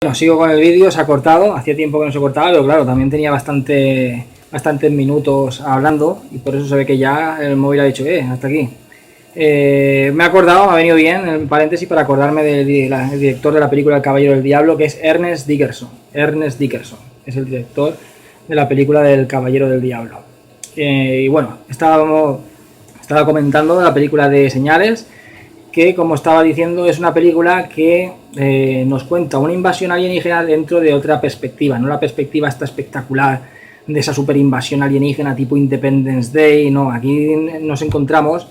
Bueno, sigo con el vídeo, se ha cortado, hacía tiempo que no se cortaba, pero claro, también tenía bastantes minutos hablando y por eso se ve que ya el móvil ha dicho, hasta aquí. Me he acordado, me ha venido bien, en paréntesis, para acordarme del director de la película El Caballero del Diablo, que es Ernest Dickerson. Ernest Dickerson es el director de la película del Caballero del Diablo. Y bueno, estaba comentando la película de Señales, que como estaba diciendo es una película que nos cuenta una invasión alienígena dentro de otra perspectiva, no la perspectiva esta espectacular de esa super invasión alienígena tipo Independence Day, no, aquí nos encontramos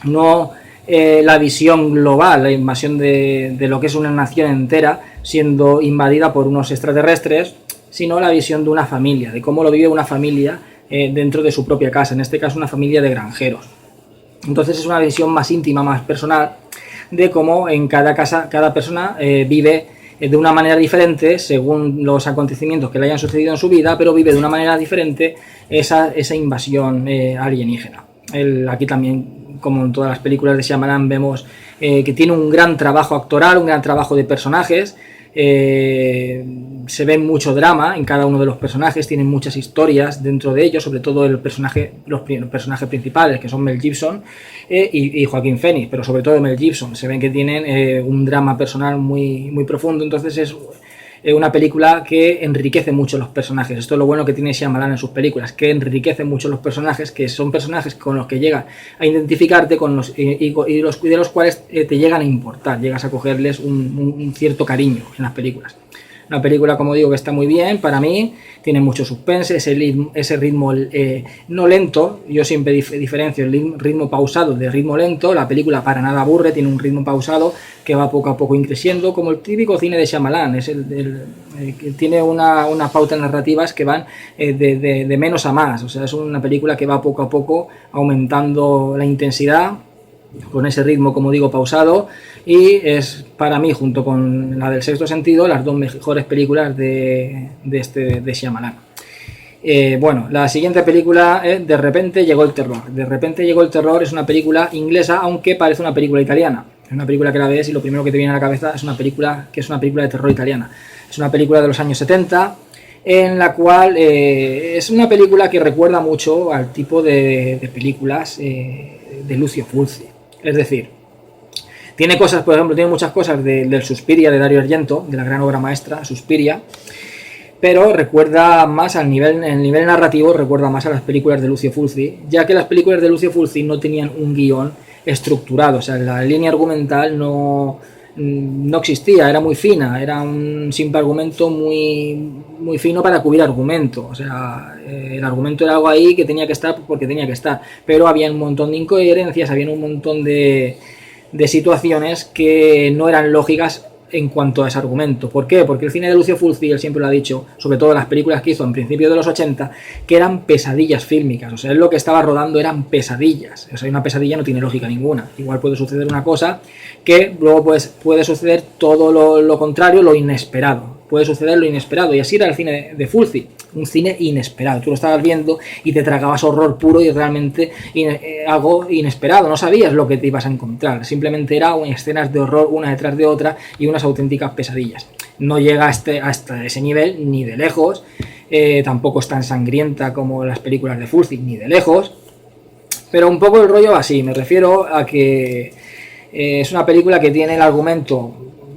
no la visión global, la invasión de lo que es una nación entera siendo invadida por unos extraterrestres, sino la visión de una familia, de cómo lo vive una familia dentro de su propia casa, en este caso una familia de granjeros. Entonces es una visión más íntima, más personal, de cómo en cada casa, cada persona vive de una manera diferente según los acontecimientos que le hayan sucedido en su vida, pero vive de una manera diferente esa invasión alienígena. Aquí también, como en todas las películas de Shyamalan, vemos que tiene un gran trabajo actoral, un gran trabajo de personajes. Se ve mucho drama en cada uno de los personajes, tienen muchas historias dentro de ellos, sobre todo los personajes principales, que son Mel Gibson y Joaquín Phoenix, pero sobre todo Mel Gibson. Se ven que tienen un drama personal muy, muy profundo, entonces es una película que enriquece mucho los personajes. Esto es lo bueno que tiene Shyamalan en sus películas, que enriquece mucho los personajes, que son personajes con los que llegas a identificarte y de los cuales te llegan a importar, llegas a cogerles un cierto cariño en las películas. Una película, como digo, que está muy bien para mí, tiene mucho suspense, ese ritmo no lento, yo siempre diferencio el ritmo pausado del ritmo lento. La película para nada aburre, tiene un ritmo pausado que va poco a poco increciendo, como el típico cine de Shyamalan, que tiene una pauta narrativas que van de menos a más, o sea, es una película que va poco a poco aumentando la intensidad, con ese ritmo, como digo, pausado, y es para mí, junto con la del Sexto Sentido, las dos mejores películas de Shyamalan. Bueno, la siguiente película es De repente llegó el terror. De repente llegó el terror es una película inglesa, aunque parece una película italiana. Es una película que la ves y lo primero que te viene a la cabeza es una película de terror italiana. Es una película de los años 70, en la cual es una película que recuerda mucho al tipo de películas de Lucio Fulci. Es decir, tiene cosas, por ejemplo, tiene muchas cosas del Suspiria de Dario Argento, de la gran obra maestra Suspiria, pero recuerda más el nivel narrativo, recuerda más a las películas de Lucio Fulci, ya que las películas de Lucio Fulci no tenían un guión estructurado, o sea, la línea argumental no existía, era muy fina, era un simple argumento muy fino para cubrir argumento, o sea, el argumento era algo ahí que tenía que estar porque tenía que estar, pero había un montón de incoherencias, había un montón de situaciones que no eran lógicas en cuanto a ese argumento. ¿Por qué? Porque el cine de Lucio Fulci, él siempre lo ha dicho, sobre todo las películas que hizo en principios de los 80, que eran pesadillas fílmicas, o sea, él lo que estaba rodando eran pesadillas, o sea, una pesadilla no tiene lógica ninguna, igual puede suceder una cosa que luego puede suceder todo lo contrario, lo inesperado, puede suceder lo inesperado, y así era el cine de Fulci, un cine inesperado, tú lo estabas viendo y te tragabas horror puro y realmente algo inesperado, no sabías lo que te ibas a encontrar, simplemente era escenas de horror una detrás de otra y unas auténticas pesadillas. No llega hasta ese nivel ni de lejos, tampoco es tan sangrienta como las películas de Fulci, ni de lejos, pero un poco el rollo así, me refiero a que es una película que tiene el argumento,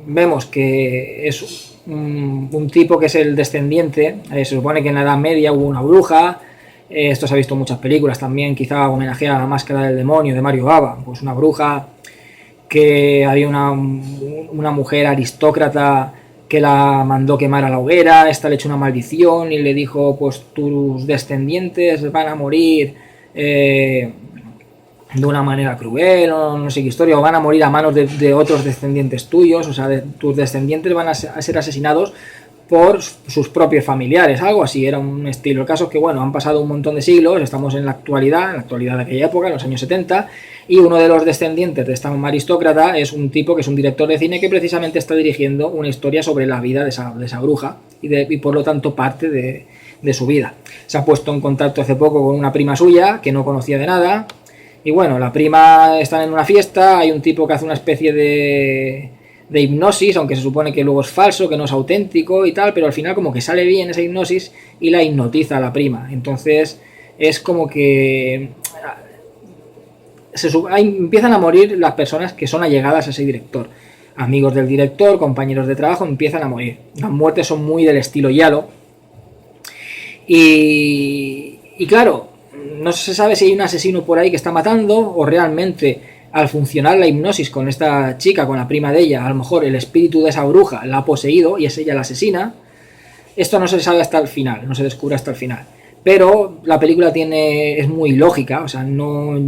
vemos que es un tipo que es el descendiente, se supone que en la Edad Media hubo una bruja, esto se ha visto en muchas películas también, quizá homenajea a La Máscara del Demonio de Mario Bava, pues una bruja que había una mujer aristócrata que la mandó quemar a la hoguera, esta le echó una maldición y le dijo, pues tus descendientes van a morir de una manera cruel, o no sé qué historia, o van a morir a manos de otros descendientes tuyos, o sea, tus descendientes van a ser asesinados por sus propios familiares, algo así, era un estilo. El caso es que, bueno, han pasado un montón de siglos, estamos en la actualidad de aquella época, en los años 70, y uno de los descendientes de esta aristócrata es un tipo que es un director de cine que precisamente está dirigiendo una historia sobre la vida de esa bruja, y por lo tanto parte de su vida. Se ha puesto en contacto hace poco con una prima suya, que no conocía de nada, y bueno, la prima está en una fiesta, hay un tipo que hace una especie de de hipnosis, aunque se supone que luego es falso, que no es auténtico y tal, pero al final como que sale bien esa hipnosis y la hipnotiza a la prima. Entonces es como que empiezan a morir las personas que son allegadas a ese director. Amigos del director, compañeros de trabajo, empiezan a morir. Las muertes son muy del estilo Yalo. Y claro, no se sabe si hay un asesino por ahí que está matando o realmente al funcionar la hipnosis con esta chica, con la prima de ella, a lo mejor el espíritu de esa bruja la ha poseído y es ella la asesina. Esto no se sabe hasta el final, no se descubre hasta el final. Pero la película es muy lógica, o sea, no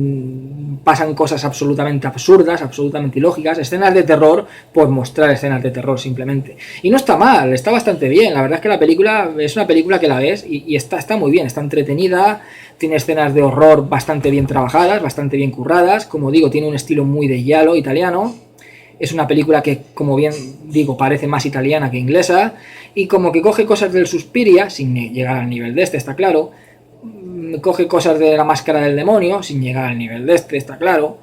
pasan cosas absolutamente absurdas, absolutamente ilógicas, escenas de terror por mostrar escenas de terror simplemente. Y no está mal, está bastante bien, la verdad es que la película es una película que la ves y está muy bien, está entretenida, tiene escenas de horror bastante bien trabajadas, bastante bien curradas, como digo, tiene un estilo muy de giallo italiano. Es una película que, como bien digo, parece más italiana que inglesa y como que coge cosas del Suspiria, sin llegar al nivel de este, está claro. Coge cosas de La Máscara del Demonio, sin llegar al nivel de este, está claro.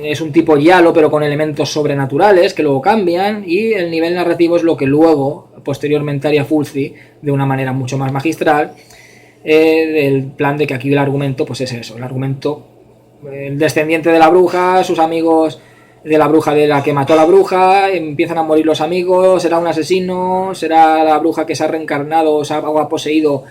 Es un tipo giallo, pero con elementos sobrenaturales que luego cambian y el nivel narrativo es lo que luego, posteriormente, haría Fulci de una manera mucho más magistral. El plan de que aquí el argumento, pues es eso, el argumento, el descendiente de la bruja, sus amigos de la bruja de la que mató a la bruja, empiezan a morir los amigos, será un asesino, será la bruja que se ha reencarnado o ha poseído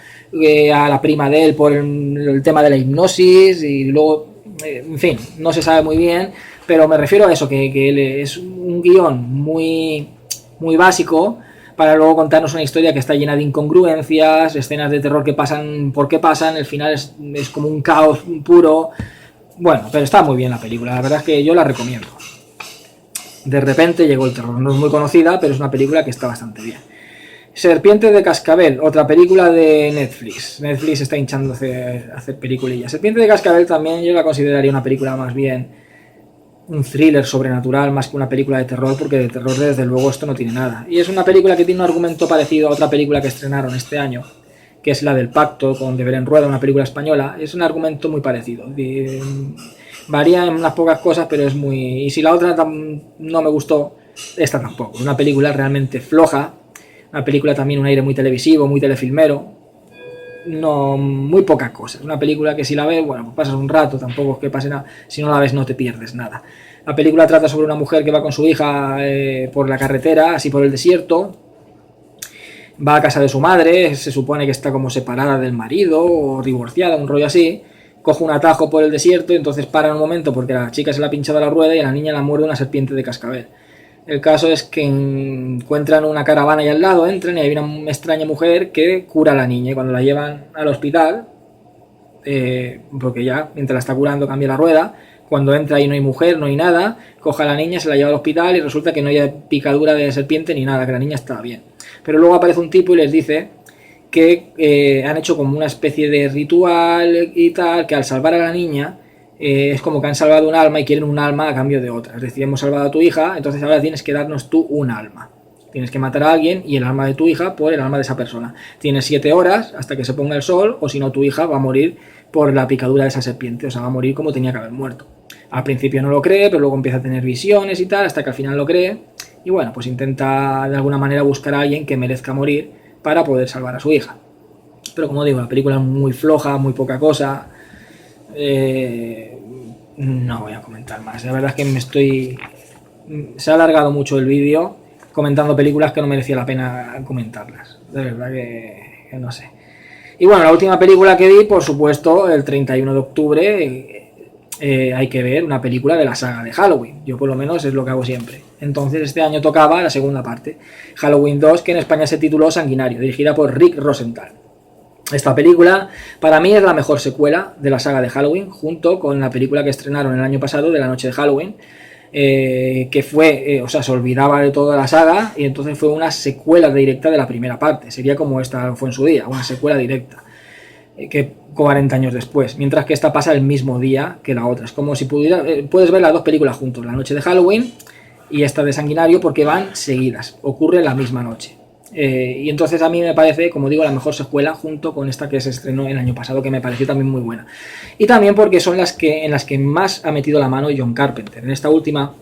a la prima de él por el tema de la hipnosis y luego, en fin, no se sabe muy bien, pero me refiero a eso, que es un guión muy, muy básico para luego contarnos una historia que está llena de incongruencias, escenas de terror que pasan porque pasan, el final es como un caos puro. Bueno, pero está muy bien la película, la verdad es que yo la recomiendo. De repente llegó el terror, no es muy conocida, pero es una película que está bastante bien. Serpientes de Cascabel, otra película de Netflix. Netflix está hinchando a hacer peliculillas. Serpientes de Cascabel también yo la consideraría una película más bien un thriller sobrenatural más que una película de terror, porque de terror desde luego esto no tiene nada. Y es una película que tiene un argumento parecido a otra película que estrenaron este año, que es la del Pacto, con De Belén Rueda, una película española. Es un argumento muy parecido. Varía en unas pocas cosas, pero es muy... Y si la otra no me gustó, esta tampoco. Es una película realmente floja, una película también un aire muy televisivo, muy telefilmero. No, muy pocas cosas. Una película que si la ves, bueno, pues pasas un rato, tampoco es que pase nada. Si no la ves no te pierdes nada. La película trata sobre una mujer que va con su hija por la carretera, así por el desierto. Va a casa de su madre, se supone que está como separada del marido o divorciada, un rollo así. Coge un atajo por el desierto y entonces para un momento porque a la chica se le ha pinchado la rueda y a la niña la muerde una serpiente de cascabel. El caso es que encuentran una caravana ahí al lado, entran y hay una extraña mujer que cura a la niña y cuando la llevan al hospital, porque ya mientras la está curando cambia la rueda, cuando entra ahí no hay mujer, no hay nada, coge a la niña, se la lleva al hospital y resulta que no hay picadura de serpiente ni nada, que la niña está bien. Pero luego aparece un tipo y les dice que han hecho como una especie de ritual y tal, que al salvar a la niña es como que han salvado un alma y quieren un alma a cambio de otra. Es decir, hemos salvado a tu hija, entonces ahora tienes que darnos tú un alma. Tienes que matar a alguien y el alma de tu hija por el alma de esa persona. Tienes 7 horas hasta que se ponga el sol o si no tu hija va a morir por la picadura de esa serpiente, o sea, va a morir como tenía que haber muerto. Al principio no lo cree, pero luego empieza a tener visiones y tal, hasta que al final lo cree. Y bueno, pues intenta de alguna manera buscar a alguien que merezca morir para poder salvar a su hija. Pero como digo, la película es muy floja, muy poca cosa. No voy a comentar más. La verdad es que se ha alargado mucho el vídeo comentando películas que no merecía la pena comentarlas. De verdad que no sé. Y bueno, la última película que vi, por supuesto, el 31 de octubre... hay que ver una película de la saga de Halloween. Yo por lo menos es lo que hago siempre. Entonces este año tocaba la segunda parte, Halloween 2, que en España se tituló Sanguinario, dirigida por Rick Rosenthal. Esta película para mí es la mejor secuela de la saga de Halloween, junto con la película que estrenaron el año pasado de La Noche de Halloween, que fue, o sea, se olvidaba de toda la saga y entonces fue una secuela directa de la primera parte. Sería como esta fue en su día, una secuela directa. Que 40 años después, mientras que esta pasa el mismo día que la otra. Es como si puedes ver las dos películas juntos, La Noche de Halloween y esta de Sanguinario, porque van seguidas, ocurre la misma noche. Y entonces a mí me parece, como digo, la mejor secuela junto con esta que se estrenó el año pasado, que me pareció también muy buena. Y también porque son en las que más ha metido la mano John Carpenter. En esta última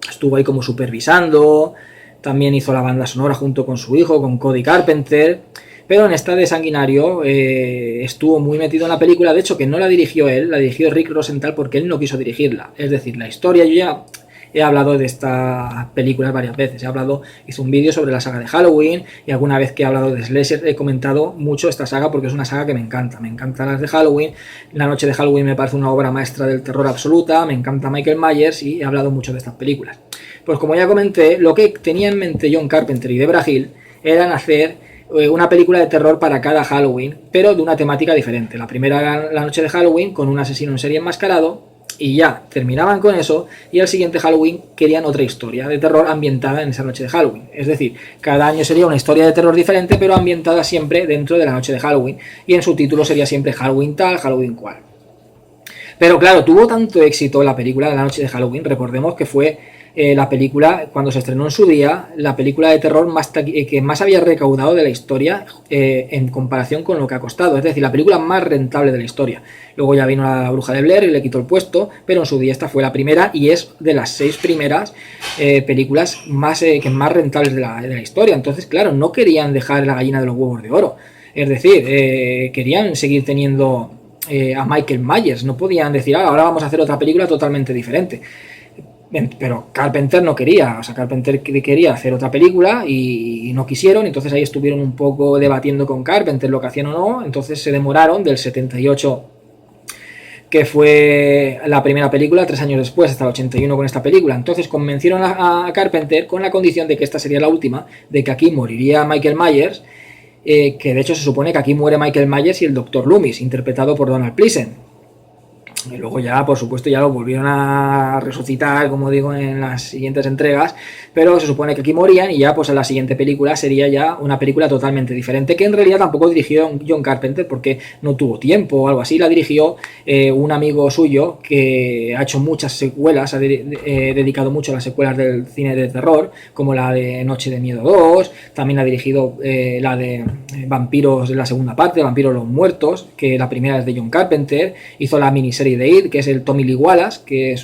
estuvo ahí como supervisando, también hizo la banda sonora junto con su hijo, con Cody Carpenter, pero en esta de Sanguinario estuvo muy metido en la película, de hecho que no la dirigió él, la dirigió Rick Rosenthal porque él no quiso dirigirla, es decir, la historia, yo ya he hablado de estas películas varias veces, hice un vídeo sobre la saga de Halloween y alguna vez que he hablado de Slasher he comentado mucho esta saga porque es una saga que me encantan las de Halloween, La Noche de Halloween me parece una obra maestra del terror absoluta, me encanta Michael Myers y he hablado mucho de estas películas. Pues como ya comenté, lo que tenía en mente John Carpenter y Debra Hill eran hacer una película de terror para cada Halloween, pero de una temática diferente. La primera era La Noche de Halloween con un asesino en serie enmascarado y ya terminaban con eso y al siguiente Halloween querían otra historia de terror ambientada en esa noche de Halloween. Es decir, cada año sería una historia de terror diferente pero ambientada siempre dentro de la noche de Halloween y en su título sería siempre Halloween tal, Halloween cual. Pero claro, tuvo tanto éxito la película de La Noche de Halloween, recordemos que fue la película, cuando se estrenó en su día, la película de terror que más había recaudado de la historia en comparación con lo que ha costado, es decir, la película más rentable de la historia. Luego ya vino la Bruja de Blair y le quitó el puesto, pero en su día esta fue la primera y es de las 6 primeras películas más rentables de la historia. Entonces, claro, no querían dejar la gallina de los huevos de oro, es decir, querían seguir teniendo a Michael Myers, no podían decir ahora vamos a hacer otra película totalmente diferente. Pero Carpenter no quería, o sea, Carpenter quería hacer otra película y no quisieron, entonces ahí estuvieron un poco debatiendo con Carpenter lo que hacían o no, entonces se demoraron del 78, que fue la primera película, 3 años después, hasta el 81 con esta película. Entonces convencieron a Carpenter con la condición de que esta sería la última, de que aquí moriría Michael Myers, que de hecho se supone que aquí muere Michael Myers y el Dr. Loomis, interpretado por Donald Pleasence. Y luego ya, por supuesto, ya lo volvieron a resucitar, como digo, en las siguientes entregas, pero se supone que aquí morían y ya pues en la siguiente película sería ya una película totalmente diferente, que en realidad tampoco dirigió John Carpenter porque no tuvo tiempo o algo así, la dirigió un amigo suyo que ha hecho muchas secuelas, ha dedicado mucho a las secuelas del cine de terror, como la de Noche de Miedo 2, también ha dirigido la de Vampiros en la segunda parte, Vampiros los Muertos, que la primera es de John Carpenter, hizo la miniserie de It, que es el Tommy Lee Wallace, que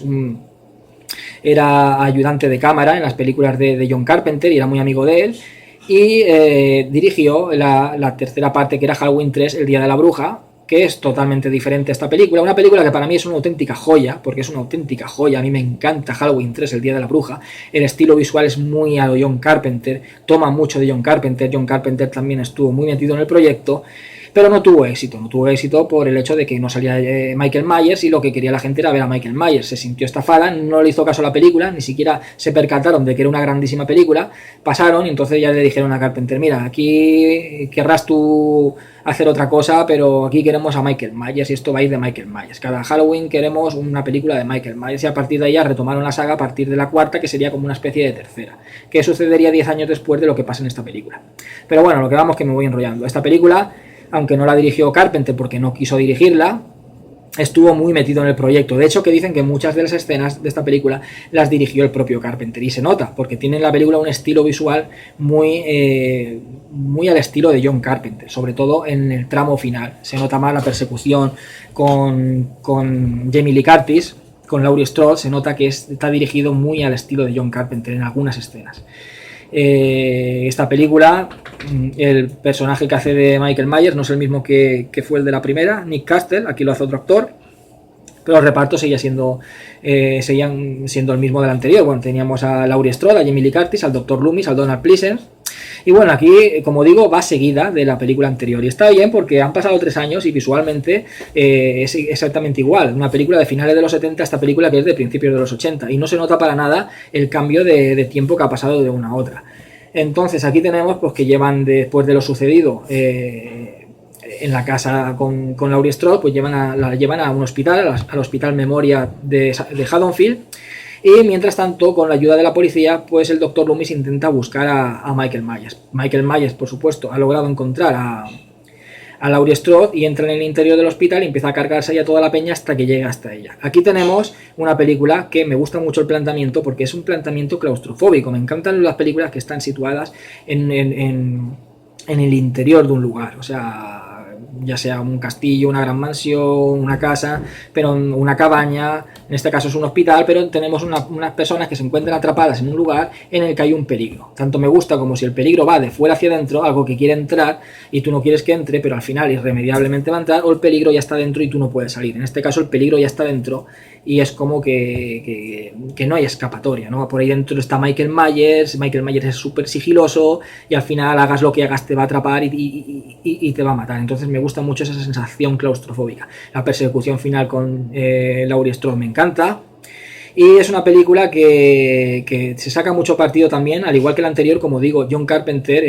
era ayudante de cámara en las películas de John Carpenter y era muy amigo de él, y dirigió la tercera parte, que era Halloween 3, El Día de la Bruja, que es totalmente diferente a esta película, una película que para mí es una auténtica joya, porque es una auténtica joya, a mí me encanta Halloween 3, El Día de la Bruja, el estilo visual es muy a John Carpenter, toma mucho de John Carpenter también estuvo muy metido en el proyecto, pero no tuvo éxito por el hecho de que no salía Michael Myers y lo que quería la gente era ver a Michael Myers, se sintió estafada, no le hizo caso a la película, ni siquiera se percataron de que era una grandísima película, pasaron y entonces ya le dijeron a Carpenter, mira, aquí querrás tú hacer otra cosa, pero aquí queremos a Michael Myers y esto va a ir de Michael Myers, cada Halloween queremos una película de Michael Myers y a partir de ahí ya retomaron la saga a partir de la cuarta, que sería como una especie de tercera, que sucedería 10 años después de lo que pasa en esta película. Pero bueno, lo que vamos, que me voy enrollando, esta película, aunque no la dirigió Carpenter porque no quiso dirigirla, estuvo muy metido en el proyecto. De hecho, que dicen que muchas de las escenas de esta película las dirigió el propio Carpenter y se nota, porque tiene en la película un estilo visual muy al estilo de John Carpenter, sobre todo en el tramo final. Se nota más la persecución con Jamie Lee Curtis, con Laurie Strode, se nota que está dirigido muy al estilo de John Carpenter en algunas escenas. Esta película, el personaje que hace de Michael Myers no es el mismo que fue el de la primera, Nick Castle, aquí lo hace otro actor, pero el reparto seguían siendo el mismo del anterior. Bueno, teníamos a Laurie Strode, a Jamie Lee Curtis, al Dr. Loomis, al Donald Pleasence. Y bueno, aquí, como digo, va seguida de la película anterior. Y está bien porque han pasado 3 años y visualmente es exactamente igual. Una película de finales de los 70, esta película que es de principios de los 80. Y no se nota para nada el cambio de tiempo que ha pasado de una a otra. Entonces aquí tenemos pues que llevan, después de lo sucedido en la casa con Laurie Strode, pues la llevan a un hospital, al Hospital Memoria de Haddonfield. Y mientras tanto, con la ayuda de la policía, pues el Dr. Loomis intenta buscar a Michael Myers. Michael Myers, por supuesto, ha logrado encontrar a Laurie Strode y entra en el interior del hospital y empieza a cargarse a toda la peña hasta que llega hasta ella. Aquí tenemos una película que me gusta mucho el planteamiento porque es un planteamiento claustrofóbico. Me encantan las películas que están situadas en el interior de un lugar. O sea, ya sea un castillo, una gran mansión, una casa, pero una cabaña, en este caso es un hospital, pero tenemos unas personas que se encuentran atrapadas en un lugar en el que hay un peligro. Tanto me gusta como si el peligro va de fuera hacia adentro, algo que quiere entrar y tú no quieres que entre, pero al final irremediablemente va a entrar, o el peligro ya está dentro y tú no puedes salir. En este caso el peligro ya está dentro y es como que no hay escapatoria, ¿no? Por ahí dentro está Michael Myers es súper sigiloso y al final hagas lo que hagas te va a atrapar y te va a matar. Entonces me gusta mucho esa sensación claustrofóbica. La persecución final con Laurie Strode me encanta. Y es una película que se saca mucho partido también, al igual que la anterior, como digo, John Carpenter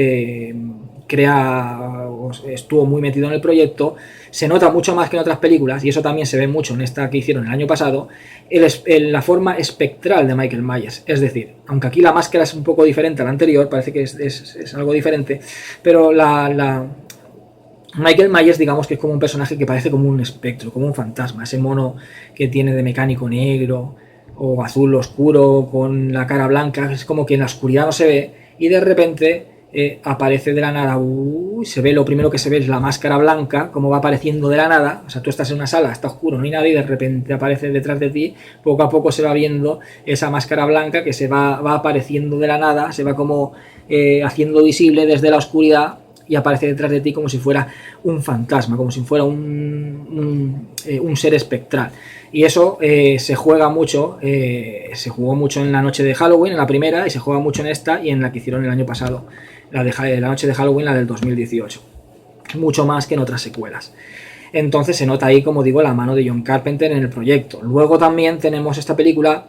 estuvo muy metido en el proyecto, se nota mucho más que en otras películas, y eso también se ve mucho en esta que hicieron el año pasado, la forma espectral de Michael Myers. Es decir, aunque aquí la máscara es un poco diferente a la anterior, parece que es algo diferente, pero Michael Myers, digamos que es como un personaje que parece como un espectro, como un fantasma, ese mono que tiene de mecánico negro o azul oscuro con la cara blanca, es como que en la oscuridad no se ve y de repente aparece de la nada, se ve, lo primero que se ve es la máscara blanca, como va apareciendo de la nada, o sea, tú estás en una sala, está oscuro, no hay nadie y de repente aparece detrás de ti, poco a poco se va viendo esa máscara blanca que se va apareciendo de la nada, se va como haciendo visible desde la oscuridad y aparece detrás de ti como si fuera un fantasma, como si fuera un ser espectral. Y eso se juega mucho, se jugó mucho en la noche de Halloween, en la primera, y se juega mucho en esta y en la que hicieron el año pasado, la noche de Halloween, la del 2018. Mucho más que en otras secuelas. Entonces se nota ahí, como digo, la mano de John Carpenter en el proyecto. Luego también tenemos esta película,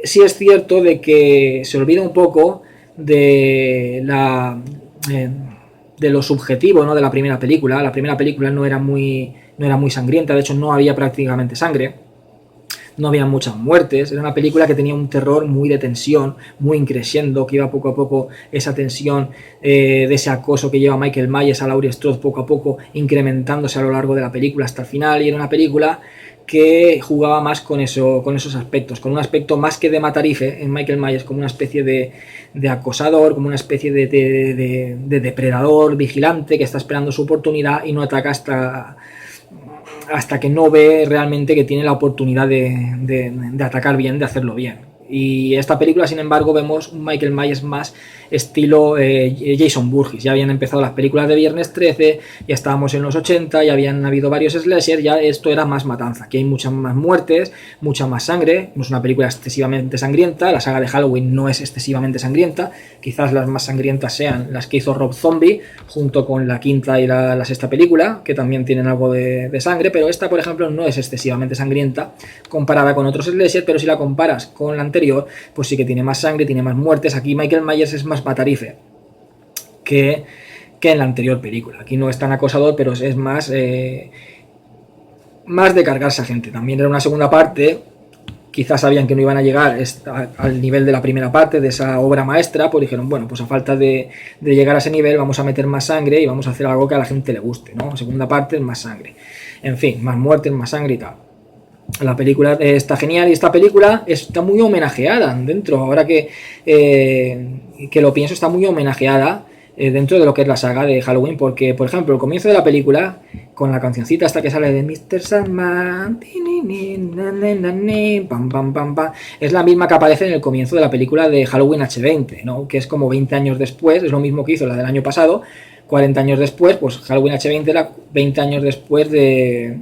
sí es cierto de que se olvida un poco de de lo subjetivo, ¿no?, de la primera película. La primera película no era muy sangrienta, de hecho no había prácticamente sangre, no había muchas muertes, era una película que tenía un terror muy de tensión, muy increciendo, que iba poco a poco esa tensión de ese acoso que lleva Michael Myers a Laurie Strode poco a poco incrementándose a lo largo de la película hasta el final, y era una película que jugaba más con esos aspectos, con un aspecto más que de matarife en Michael Myers, como una especie de acosador, como una especie de depredador vigilante que está esperando su oportunidad y no ataca hasta que no ve realmente que tiene la oportunidad de atacar bien, de hacerlo bien. Y esta película, sin embargo, vemos un Michael Myers más estilo Jason Voorhees. Ya habían empezado las películas de Viernes 13, ya estábamos en los 80, ya habían habido varios slashers, ya esto era más matanza. Aquí hay muchas más muertes, mucha más sangre, no es una película excesivamente sangrienta, la saga de Halloween no es excesivamente sangrienta, quizás las más sangrientas sean las que hizo Rob Zombie, junto con la quinta y la sexta película, que también tienen algo de sangre, pero esta, por ejemplo, no es excesivamente sangrienta comparada con otros slashers, pero si la comparas con la anterior, pues sí que tiene más sangre, tiene más muertes. Aquí Michael Myers es más matarife que en la anterior película. Aquí no es tan acosador, pero es más de cargarse a gente. También era una segunda parte, quizás sabían que no iban a llegar al nivel de la primera parte, de esa obra maestra, pues dijeron, bueno, pues a falta de llegar a ese nivel vamos a meter más sangre y vamos a hacer algo que a la gente le guste, ¿no? Segunda parte es más sangre, en fin, más muertes, más sangre y tal. La película está genial y esta película está muy homenajeada dentro, ahora que lo pienso, está muy homenajeada dentro de lo que es la saga de Halloween, porque, por ejemplo, el comienzo de la película, con la cancioncita hasta que sale de Mr. Sandman, pam, pam, pam, pam, es la misma que aparece en el comienzo de la película de Halloween H20, ¿no?, que es como 20 años después, es lo mismo que hizo la del año pasado, 40 años después, pues Halloween H20 era 20 años después de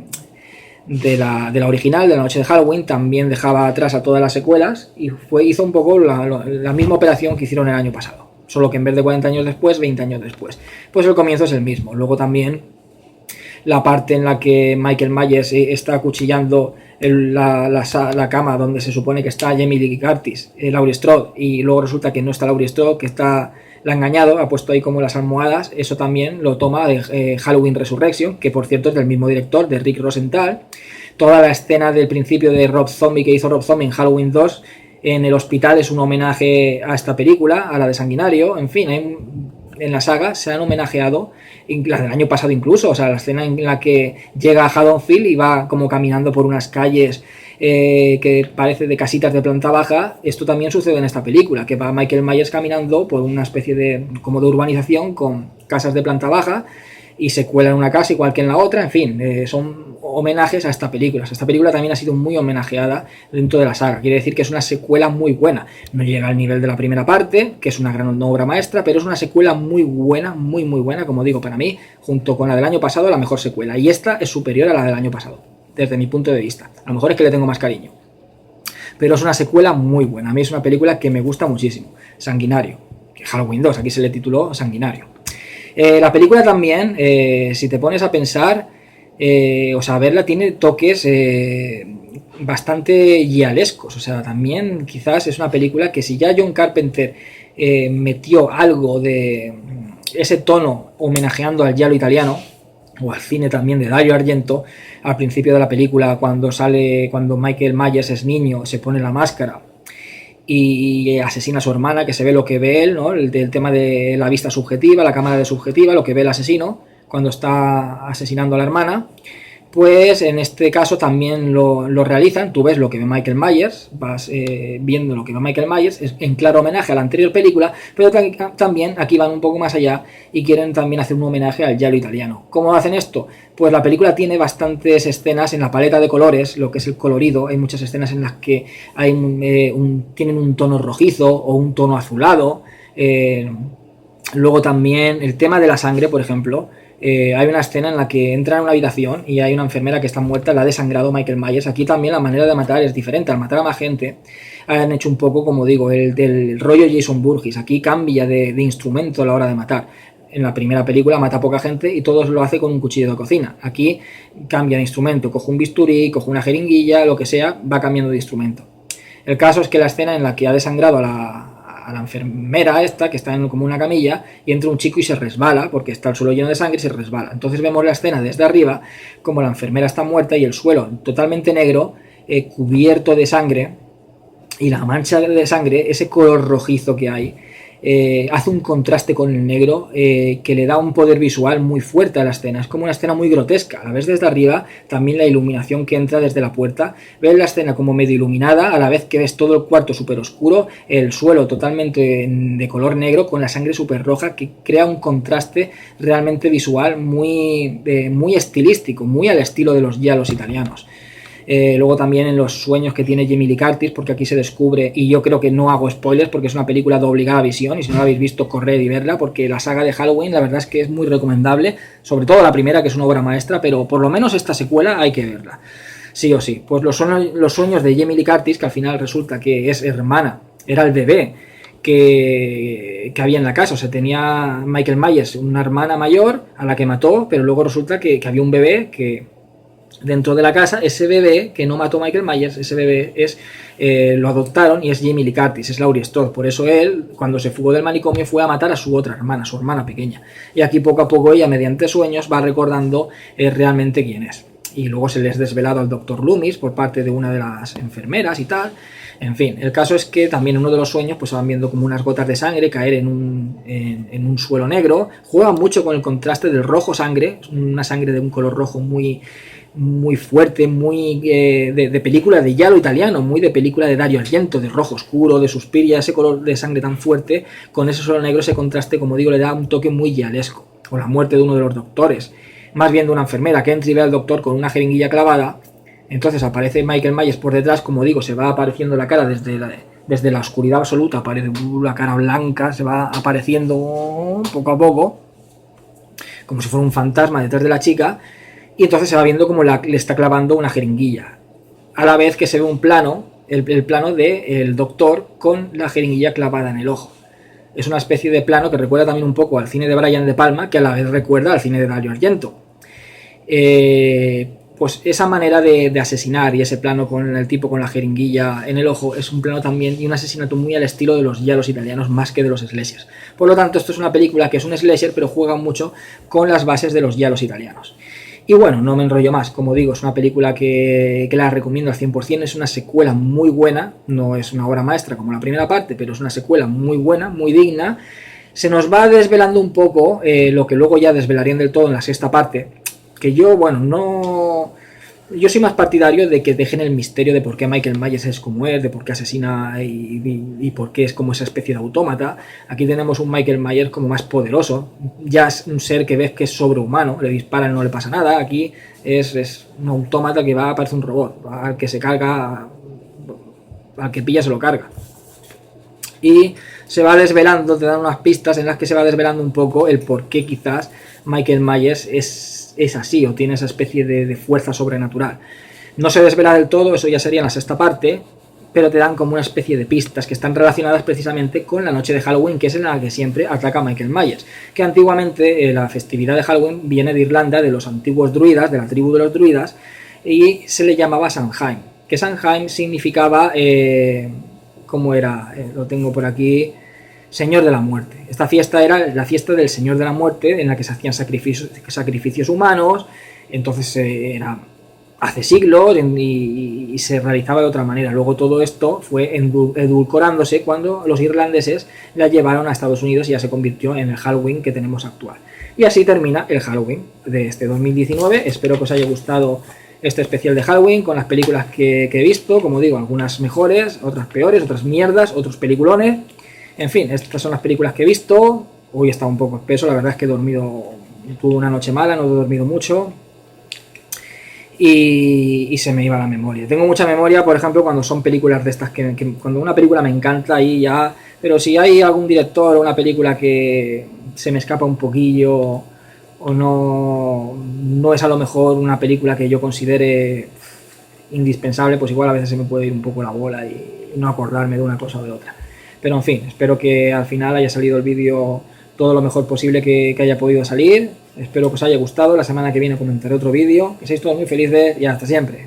la original, de la noche de Halloween. También dejaba atrás a todas las secuelas y hizo un poco la misma operación que hicieron el año pasado, solo que en vez de 40 años después, 20 años después. Pues el comienzo es el mismo. Luego también la parte en la que Michael Myers está acuchillando la cama donde se supone que está Jamie Lee Curtis, Laurie Strode, y luego resulta que no está Laurie Strode, que la ha engañado, ha puesto ahí como las almohadas. Eso también lo toma de Halloween Resurrection, que por cierto es del mismo director, de Rick Rosenthal. Toda la escena del principio de Rob Zombie que hizo Rob Zombie en Halloween 2 en el hospital es un homenaje a esta película, a la de Sanguinario. En fin, en la saga se han homenajeado, la del año pasado incluso, o sea, la escena en la que llega a Haddonfield y va como caminando por unas calles que parece de casitas de planta baja. Esto también sucede en esta película, que va Michael Myers caminando por una especie de urbanización con casas de planta baja y se cuela en una casa igual que en la otra, en fin, son homenajes a esta película. Esta película también ha sido muy homenajeada dentro de la saga, quiere decir que es una secuela muy buena, no llega al nivel de la primera parte, que es una gran obra maestra, pero es una secuela muy buena, muy buena, como digo, para mí, junto con la del año pasado, la mejor secuela, y esta es superior a la del año pasado, desde mi punto de vista. A lo mejor es que le tengo más cariño, pero es una secuela muy buena. A mí es una película que me gusta muchísimo. Sanguinario, que Halloween 2, aquí se le tituló Sanguinario. La película también, si te pones a pensar, o sea, verla tiene toques bastante gialescos. O sea, también quizás es una película que si ya John Carpenter metió algo de ese tono homenajeando al giallo italiano, o al cine también de Dario Argento, al principio de la película, cuando Michael Myers es niño, se pone la máscara y asesina a su hermana, que se ve lo que ve él, ¿no? El tema de la vista subjetiva, la cámara de subjetiva, lo que ve el asesino cuando está asesinando a la hermana. Pues en este caso también lo realizan, tú ves lo que ve Michael Myers, vas viendo lo que ve Michael Myers, es en claro homenaje a la anterior película, pero también aquí van un poco más allá y quieren también hacer un homenaje al giallo italiano. ¿Cómo hacen esto? Pues la película tiene bastantes escenas en la paleta de colores, lo que es el colorido, hay muchas escenas en las que hay tienen un tono rojizo o un tono azulado, luego también el tema de la sangre, por ejemplo. Hay una escena en la que entra en una habitación y hay una enfermera que está muerta, la ha desangrado Michael Myers. Aquí también la manera de matar es diferente. Al matar a más gente han hecho un poco, como digo, el del rollo Jason Voorhees. Aquí cambia de instrumento a la hora de matar. En la primera película mata a poca gente y todo lo hace con un cuchillo de cocina. Aquí cambia de instrumento, coge un bisturí, coge una jeringuilla, lo que sea, va cambiando de instrumento. El caso es que la escena en la que ha desangrado a la enfermera esta, que está en como una camilla, y entra un chico y se resbala, porque está el suelo lleno de sangre y se resbala. Entonces vemos la escena desde arriba, como la enfermera está muerta y el suelo totalmente negro, cubierto de sangre, y la mancha de sangre, ese color rojizo que hay, hace un contraste con el negro que le da un poder visual muy fuerte a la escena. Es como una escena muy grotesca. La ves desde arriba, también la iluminación que entra desde la puerta, ves la escena como medio iluminada, a la vez que ves todo el cuarto súper oscuro, el suelo totalmente de color negro con la sangre súper roja, que crea un contraste realmente visual muy estilístico, muy al estilo de los giallos italianos. Luego también en los sueños que tiene Jamie Lee Curtis, porque aquí se descubre, y yo creo que no hago spoilers porque es una película de obligada visión, y si no la habéis visto, corred y verla, porque la saga de Halloween la verdad es que es muy recomendable, sobre todo la primera, que es una obra maestra, pero por lo menos esta secuela hay que verla, sí o sí. Pues los sueños de Jamie Lee Curtis, que al final resulta que es hermana, era el bebé que había en la casa. O sea, tenía Michael Myers una hermana mayor a la que mató, pero luego resulta que había un bebé que dentro de la casa. Ese bebé que no mató Michael Myers, ese bebé lo adoptaron y es Jamie Lee Curtis, es Laurie Strode. Por eso él, cuando se fugó del manicomio, fue a matar a su otra hermana, su hermana pequeña. Y aquí poco a poco ella, mediante sueños, va recordando realmente quién es. Y luego se les desvelado al Dr. Loomis por parte de una de las enfermeras y tal. En fin, el caso es que también en uno de los sueños pues van viendo como unas gotas de sangre caer en un suelo negro. Juegan mucho con el contraste del rojo sangre, una sangre de un color rojo muy fuerte, muy de película de giallo italiano, muy de película de Dario Argento, de rojo oscuro, de Suspiria, ese color de sangre tan fuerte, con ese suelo negro, ese contraste, como digo, le da un toque muy gialesco. O la muerte de uno de los doctores, más bien de una enfermera que entra y ve al doctor con una jeringuilla clavada. Entonces aparece Michael Myers por detrás, como digo, se va apareciendo la cara desde la oscuridad absoluta, aparece la cara blanca, se va apareciendo poco a poco, como si fuera un fantasma detrás de la chica, y entonces se va viendo como le está clavando una jeringuilla, a la vez que se ve un plano, el plano del doctor con la jeringuilla clavada en el ojo. Es una especie de plano que recuerda también un poco al cine de Brian De Palma, que a la vez recuerda al cine de Dario Argento. Pues esa manera de asesinar y ese plano con el tipo con la jeringuilla en el ojo es un plano también y un asesinato muy al estilo de los giallos italianos más que de los slashers. Por lo tanto, esto es una película que es un slasher, pero juega mucho con las bases de los giallos italianos. Y bueno, no me enrollo más, como digo, es una película que la recomiendo al 100%, es una secuela muy buena, no es una obra maestra como la primera parte, pero es una secuela muy buena, muy digna. Se nos va desvelando un poco lo que luego ya desvelarían del todo en la sexta parte, que yo, bueno, Yo soy más partidario de que dejen el misterio de por qué Michael Myers es como es, de por qué asesina y por qué es como esa especie de autómata. Aquí tenemos un Michael Myers como más poderoso, ya es un ser que ves que es sobrehumano, le disparan y no le pasa nada. Aquí es un autómata que va, parece un robot, al que se carga, al que pilla se lo carga. Y se va desvelando, te dan unas pistas en las que se va desvelando un poco el por qué quizás Michael Myers es así o tiene esa especie de fuerza sobrenatural. No se desvela del todo, eso ya sería en la sexta parte, pero te dan como una especie de pistas que están relacionadas precisamente con la noche de Halloween, que es en la que siempre ataca Michael Myers. Que antiguamente la festividad de Halloween viene de Irlanda, de los antiguos druidas, de la tribu de los druidas, y se le llamaba Samhain. Que Samhain significaba, ¿cómo era? Lo tengo por aquí. Señor de la Muerte. Esta fiesta era la fiesta del Señor de la Muerte, en la que se hacían sacrificios humanos, entonces era hace siglos y se realizaba de otra manera. Luego todo esto fue edulcorándose cuando los irlandeses la llevaron a Estados Unidos y ya se convirtió en el Halloween que tenemos actual. Y así termina el Halloween de este 2019. Espero que os haya gustado este especial de Halloween con las películas que he visto, como digo, algunas mejores, otras peores, otras mierdas, otros peliculones. En fin, estas son las películas que he visto. Hoy está un poco espeso, la verdad es que he dormido, tuve una noche mala, no he dormido mucho y se me iba la memoria. Tengo mucha memoria, por ejemplo, cuando son películas de estas que cuando una película me encanta ahí ya, pero si hay algún director o una película que se me escapa un poquillo o no es a lo mejor una película que yo considere indispensable, pues igual a veces se me puede ir un poco la bola y no acordarme de una cosa o de otra. Pero en fin, espero que al final haya salido el vídeo todo lo mejor posible que haya podido salir. Espero que os haya gustado. La semana que viene comentaré otro vídeo. Que seáis todos muy felices y hasta siempre.